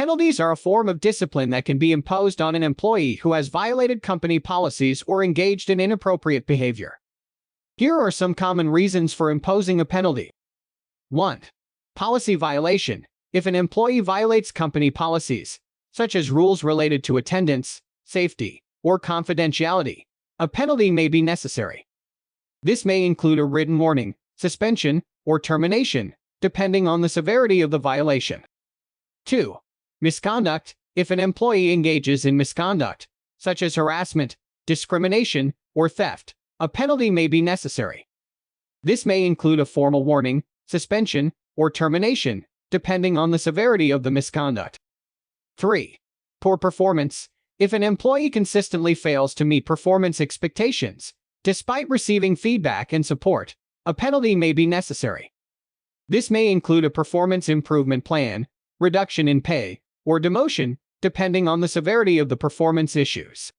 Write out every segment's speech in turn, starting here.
Penalties are a form of discipline that can be imposed on an employee who has violated company policies or engaged in inappropriate behavior. Here are some common reasons for imposing a penalty. 1. Policy violation. If an employee violates company policies, such as rules related to attendance, safety, or confidentiality, a penalty may be necessary. This may include a written warning, suspension, or termination, depending on the severity of the violation. 2. Misconduct. If an employee engages in misconduct, such as harassment, discrimination, or theft, a penalty may be necessary. This may include a formal warning, suspension, or termination, depending on the severity of the misconduct. 3. Poor performance. If an employee consistently fails to meet performance expectations, despite receiving feedback and support, a penalty may be necessary. This may include a performance improvement plan, reduction in pay, or demotion, depending on the severity of the performance issues.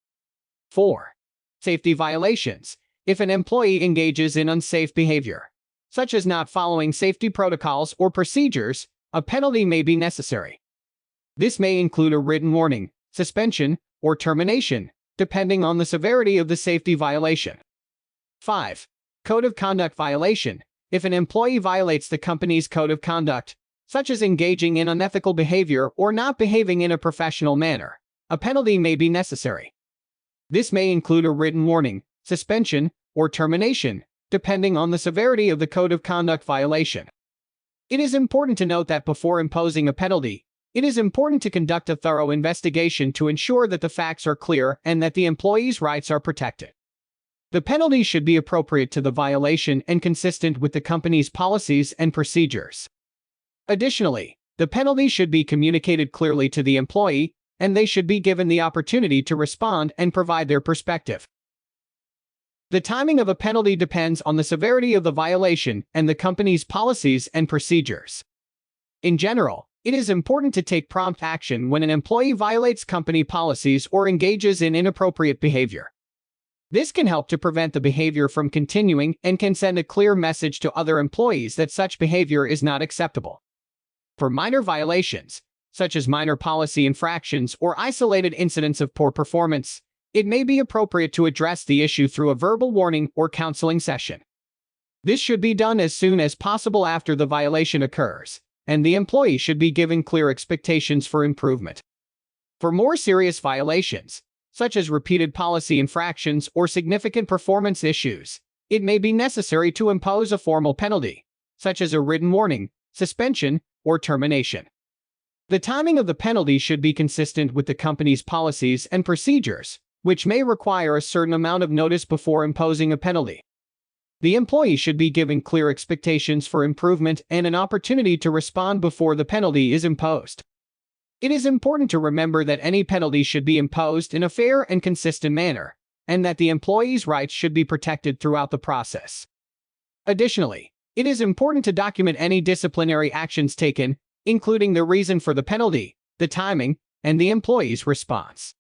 4. Safety violations. If an employee engages in unsafe behavior, such as not following safety protocols or procedures, a penalty may be necessary. This may include a written warning, suspension, or termination, depending on the severity of the safety violation. 5. Code of conduct violation. If an employee violates the company's code of conduct, such as engaging in unethical behavior or not behaving in a professional manner, a penalty may be necessary. This may include a written warning, suspension, or termination, depending on the severity of the code of conduct violation. It is important to note that before imposing a penalty, it is important to conduct a thorough investigation to ensure that the facts are clear and that the employee's rights are protected. The penalty should be appropriate to the violation and consistent with the company's policies and procedures. Additionally, the penalty should be communicated clearly to the employee, and they should be given the opportunity to respond and provide their perspective. The timing of a penalty depends on the severity of the violation and the company's policies and procedures. In general, it is important to take prompt action when an employee violates company policies or engages in inappropriate behavior. This can help to prevent the behavior from continuing and can send a clear message to other employees that such behavior is not acceptable. For minor violations, such as minor policy infractions or isolated incidents of poor performance, it may be appropriate to address the issue through a verbal warning or counseling session. This should be done as soon as possible after the violation occurs, and the employee should be given clear expectations for improvement. For more serious violations, such as repeated policy infractions or significant performance issues, it may be necessary to impose a formal penalty, such as a written warning, suspension, or termination. The timing of the penalty should be consistent with the company's policies and procedures, which may require a certain amount of notice before imposing a penalty. The employee should be given clear expectations for improvement and an opportunity to respond before the penalty is imposed. It is important to remember that any penalty should be imposed in a fair and consistent manner, and that the employee's rights should be protected throughout the process. Additionally, it is important to document any disciplinary actions taken, including the reason for the penalty, the timing, and the employee's response.